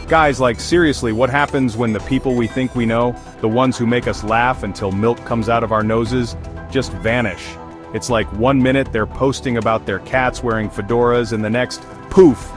Guys, like seriously, what happens when the people we think we know, the ones who make us laugh until milk comes out of our noses, just vanish? It's like 1 minute they're posting about their cats wearing fedoras and the next, poof,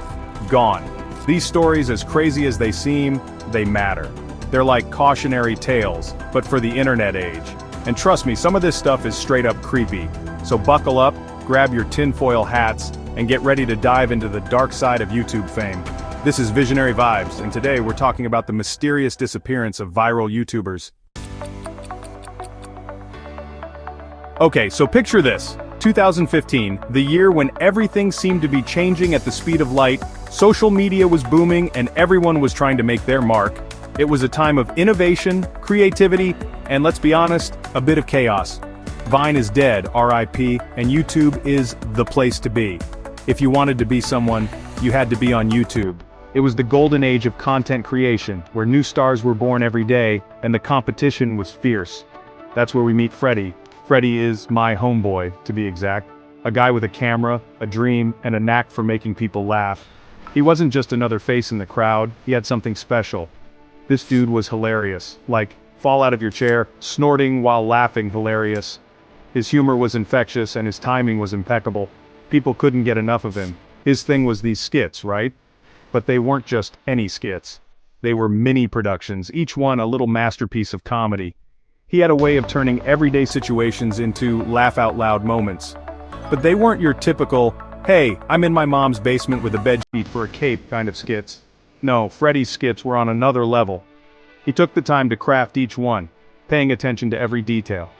gone. These stories, as crazy as they seem, they matter. They're like cautionary tales, but for the internet age. And trust me, some of this stuff is straight up creepy. So buckle up, grab your tinfoil hats, and get ready to dive into the dark side of YouTube fame. This is Visionary Vibes, and today we're talking about the mysterious disappearance of viral YouTubers. Okay, so picture this. 2015, the year when everything seemed to be changing at the speed of light, social media was booming, and everyone was trying to make their mark. It was a time of innovation, creativity, and let's be honest, a bit of chaos. Vine is dead, RIP, and YouTube is the place to be. If you wanted to be someone, you had to be on YouTube. It was the golden age of content creation, where new stars were born every day, and the competition was fierce. That's where we meet Freddie. Freddie is my homeboy, to be exact. A guy with a camera, a dream, and a knack for making people laugh. He wasn't just another face in the crowd, he had something special. This dude was hilarious, like, fall out of your chair, snorting while laughing hilarious. His humor was infectious and his timing was impeccable. People couldn't get enough of him. His thing was these skits, right? But they weren't just any skits. They were mini productions, each one a little masterpiece of comedy. He had a way of turning everyday situations into laugh-out-loud moments. But they weren't your typical, hey, I'm in my mom's basement with a bedsheet for a cape kind of skits. No, Freddie's skits were on another level. He took the time to craft each one, paying attention to every detail.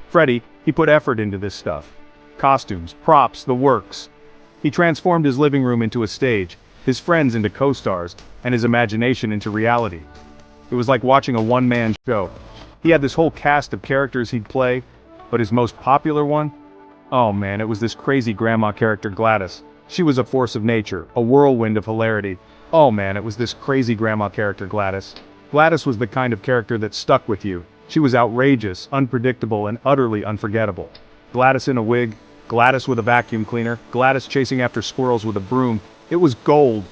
Freddie, he put effort into this stuff. Costumes, props, the works. He transformed his living room into a stage, his friends into co-stars, and his imagination into reality. It was like watching a one-man show. He had this whole cast of characters he'd play, but his most popular one? Oh man, it was this crazy grandma character Gladys. She was a force of nature, a whirlwind of hilarity. Oh man, it was this crazy grandma character Gladys. Gladys was the kind of character that stuck with you. She was outrageous, unpredictable, and utterly unforgettable. Gladys in a wig, Gladys with a vacuum cleaner, Gladys chasing after squirrels with a broom. It was gold.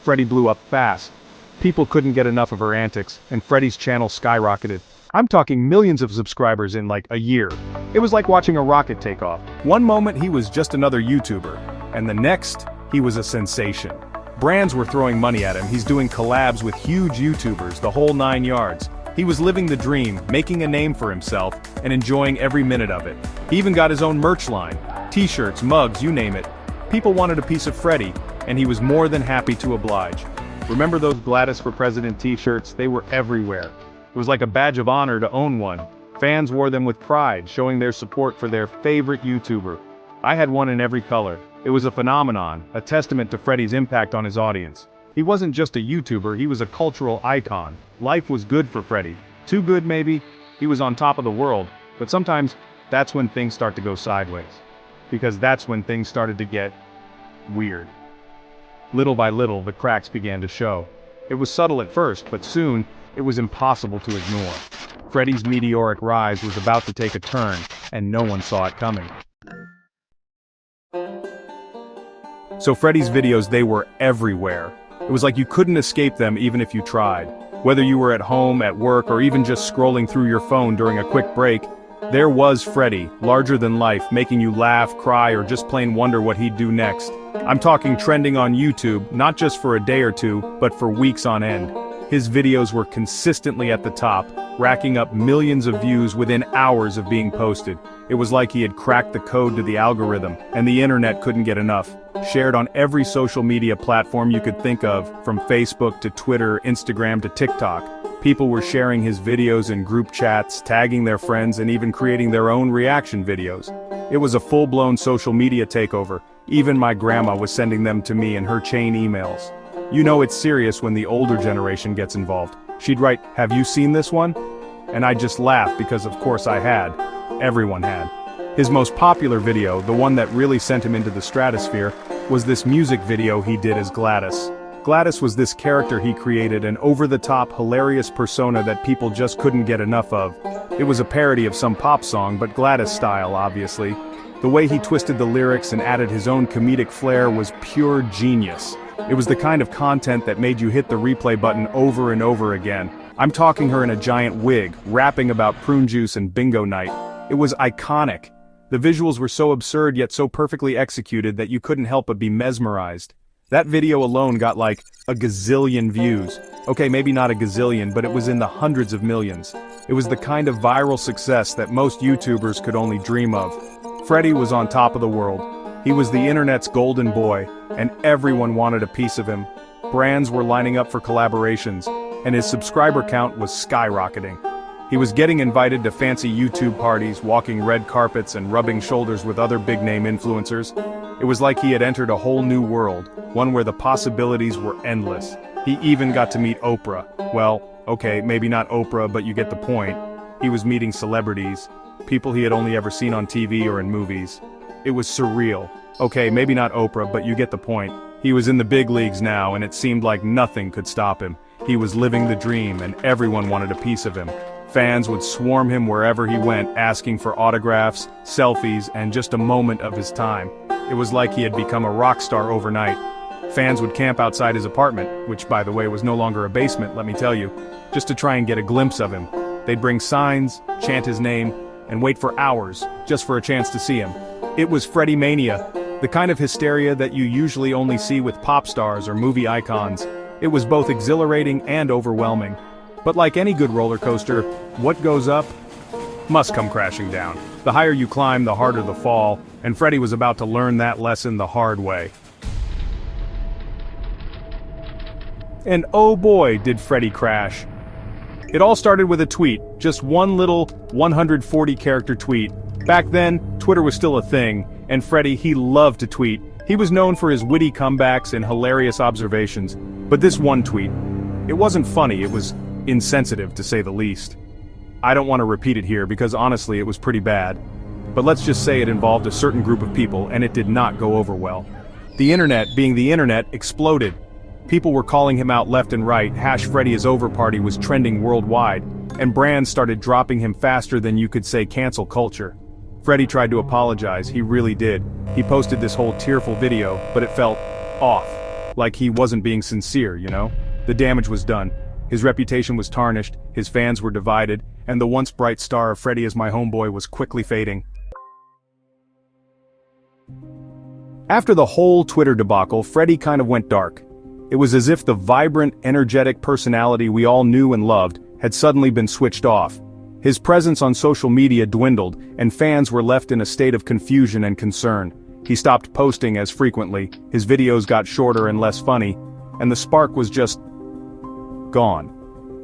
Freddie blew up fast. People couldn't get enough of her antics, and Freddie's channel skyrocketed. I'm talking millions of subscribers in like a year. It was like watching a rocket take off. One moment he was just another YouTuber, and the next, he was a sensation. Brands were throwing money at him. He's doing collabs with huge YouTubers, the whole 9 yards. He was living the dream, making a name for himself, and enjoying every minute of it. He even got his own merch line. T-shirts, mugs, you name it. People wanted a piece of Freddie, and he was more than happy to oblige. Remember those Gladys for President t-shirts? They were everywhere. It was like a badge of honor to own one. Fans wore them with pride, showing their support for their favorite YouTuber. I had one in every color. It was a phenomenon, a testament to Freddie's impact on his audience. He wasn't just a YouTuber, he was a cultural icon. Life was good for Freddie. Too good maybe? He was on top of the world. But sometimes, that's when things start to go sideways. Because that's when things started to get weird. Little by little, the cracks began to show. It was subtle at first, but soon, it was impossible to ignore. Freddie's meteoric rise was about to take a turn, and no one saw it coming. So Freddie's videos, they were everywhere. It was like you couldn't escape them even if you tried. Whether you were at home, at work, or even just scrolling through your phone during a quick break, there was Freddie, larger than life, making you laugh, cry, or just plain wonder what he'd do next. I'm talking trending on YouTube, not just for a day or two, but for weeks on end. His videos were consistently at the top, racking up millions of views within hours of being posted. It was like he had cracked the code to the algorithm, and the internet couldn't get enough. Shared on every social media platform you could think of, from Facebook to Twitter, Instagram to TikTok. People were sharing his videos in group chats, tagging their friends, and even creating their own reaction videos. It was a full-blown social media takeover. Even my grandma was sending them to me in her chain emails. You know it's serious when the older generation gets involved. She'd write, "Have you seen this one?" And I'd just laugh because of course I had. Everyone had. His most popular video, the one that really sent him into the stratosphere, was this music video he did as Gladys. Gladys was this character he created, an over-the-top, hilarious persona that people just couldn't get enough of. It was a parody of some pop song, but Gladys style, obviously. The way he twisted the lyrics and added his own comedic flair was pure genius. It was the kind of content that made you hit the replay button over and over again. I'm talking her in a giant wig, rapping about prune juice and bingo night. It was iconic. The visuals were so absurd yet so perfectly executed that you couldn't help but be mesmerized. That video alone got like a gazillion views. Okay, maybe not a gazillion, but it was in the hundreds of millions. It was the kind of viral success that most YouTubers could only dream of. Freddie was on top of the world. He was the internet's golden boy, and everyone wanted a piece of him. Brands were lining up for collaborations, and his subscriber count was skyrocketing. He was getting invited to fancy YouTube parties, walking red carpets and rubbing shoulders with other big-name influencers. It was like he had entered a whole new world, one where the possibilities were endless. He even got to meet Oprah. Well, okay, maybe not Oprah, but you get the point. He was meeting celebrities, people he had only ever seen on TV or in movies. It was surreal. Okay, maybe not Oprah, but you get the point. He was in the big leagues now, and it seemed like nothing could stop him. He was living the dream, and everyone wanted a piece of him. Fans would swarm him wherever he went, asking for autographs, selfies, and just a moment of his time. It was like he had become a rock star overnight. Fans would camp outside his apartment, which by the way was no longer a basement, let me tell you, just to try and get a glimpse of him. They'd bring signs, chant his name, and wait for hours, just for a chance to see him. It was Freddie Mania, the kind of hysteria that you usually only see with pop stars or movie icons. It was both exhilarating and overwhelming. But like any good roller coaster, what goes up must come crashing down. The higher you climb, the harder the fall, and Freddie was about to learn that lesson the hard way. And oh boy, did Freddie crash. It all started with a tweet, just one little 140-character tweet. Back then, Twitter was still a thing, and Freddie, he loved to tweet. He was known for his witty comebacks and hilarious observations. But this one tweet, it wasn't funny, it was insensitive to say the least. I don't want to repeat it here because honestly it was pretty bad. But let's just say it involved a certain group of people and it did not go over well. The internet, being the internet, exploded. People were calling him out left and right, #FreddieIsOver party was trending worldwide, and brands started dropping him faster than you could say cancel culture. Freddie tried to apologize, he really did. He posted this whole tearful video, but it felt off. Like he wasn't being sincere, you know? The damage was done. His reputation was tarnished, his fans were divided, and the once bright star of Freddie is my homeboy was quickly fading. After the whole Twitter debacle, Freddie kind of went dark. It was as if the vibrant, energetic personality we all knew and loved had suddenly been switched off. His presence on social media dwindled, and fans were left in a state of confusion and concern. He stopped posting as frequently, his videos got shorter and less funny, and the spark was just gone.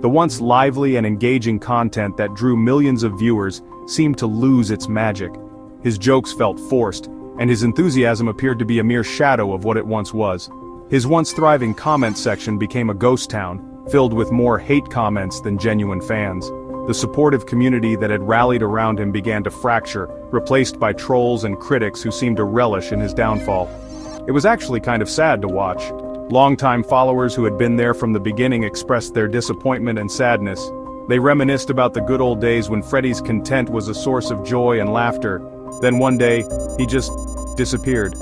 The once lively and engaging content that drew millions of viewers seemed to lose its magic. His jokes felt forced, and his enthusiasm appeared to be a mere shadow of what it once was. His once thriving comment section became a ghost town, filled with more hate comments than genuine fans. The supportive community that had rallied around him began to fracture, replaced by trolls and critics who seemed to relish in his downfall. It was actually kind of sad to watch. Longtime followers who had been there from the beginning expressed their disappointment and sadness. They reminisced about the good old days when Freddie's content was a source of joy and laughter. Then one day, he just disappeared.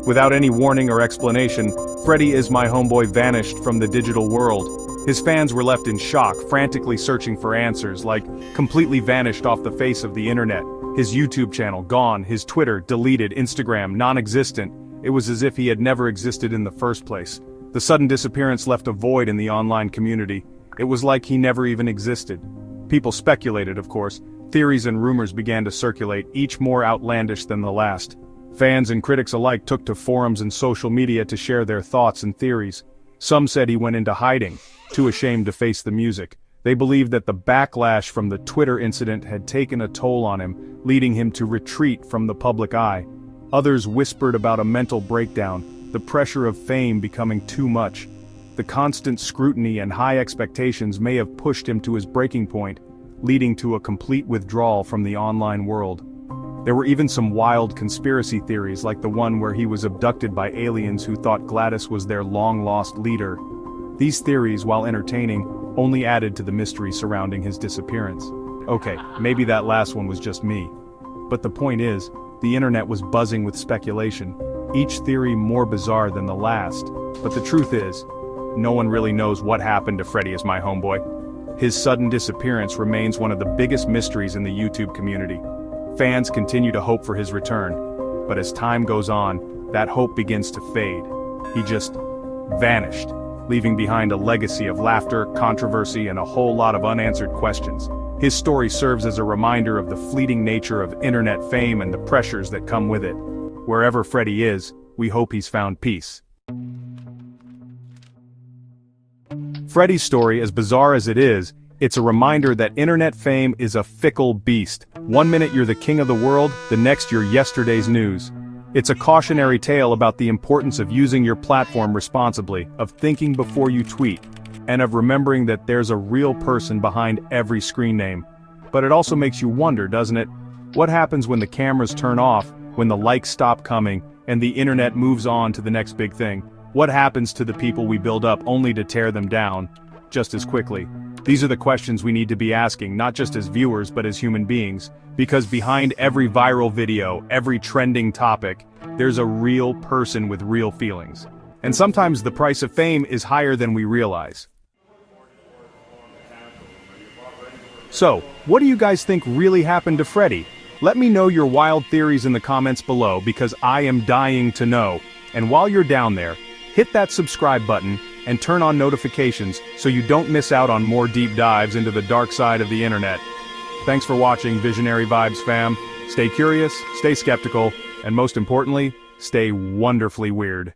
Without any warning or explanation, Freddie is my homeboy vanished from the digital world. His fans were left in shock, frantically searching for answers, like completely vanished off the face of the internet. His YouTube channel gone, his Twitter deleted, Instagram non-existent. It was as if he had never existed in the first place. The sudden disappearance left a void in the online community. It was like he never even existed. People speculated, of course. Theories and rumors began to circulate, each more outlandish than the last. Fans and critics alike took to forums and social media to share their thoughts and theories. Some said he went into hiding, too ashamed to face the music. They believed that the backlash from the Twitter incident had taken a toll on him, leading him to retreat from the public eye. Others whispered about a mental breakdown, the pressure of fame becoming too much. The constant scrutiny and high expectations may have pushed him to his breaking point, leading to a complete withdrawal from the online world. There were even some wild conspiracy theories like the one where he was abducted by aliens who thought Gladys was their long-lost leader. These theories, while entertaining, only added to the mystery surrounding his disappearance. Okay, maybe that last one was just me. But the point is, the internet was buzzing with speculation. each theory more bizarre than the last. But the truth is, no one really knows what happened to Freddy as my homeboy. His sudden disappearance remains one of the biggest mysteries in the YouTube community. Fans continue to hope for his return, but as time goes on, that hope begins to fade. He just vanished, leaving behind a legacy of laughter, controversy, and a whole lot of unanswered questions. His story serves as a reminder of the fleeting nature of internet fame and the pressures that come with it. Wherever Freddy is, we hope he's found peace. Freddy's story, as bizarre as it is, it's a reminder that internet fame is a fickle beast. One minute you're the king of the world, the next you're yesterday's news. It's a cautionary tale about the importance of using your platform responsibly, of thinking before you tweet, and of remembering that there's a real person behind every screen name. But it also makes you wonder, doesn't it? What happens when the cameras turn off, when the likes stop coming, and the internet moves on to the next big thing? What happens to the people we build up only to tear them down just as quickly? These are the questions we need to be asking, not just as viewers but as human beings, because behind every viral video, every trending topic, there's a real person with real feelings. And sometimes the price of fame is higher than we realize. So, what do you guys think really happened to Freddy? Let me know your wild theories in the comments below, because I am dying to know. And while you're down there, hit that subscribe button and turn on notifications so you don't miss out on more deep dives into the dark side of the internet. Thanks for watching, Visionary Vibes fam. Stay curious, stay skeptical, and most importantly, stay wonderfully weird.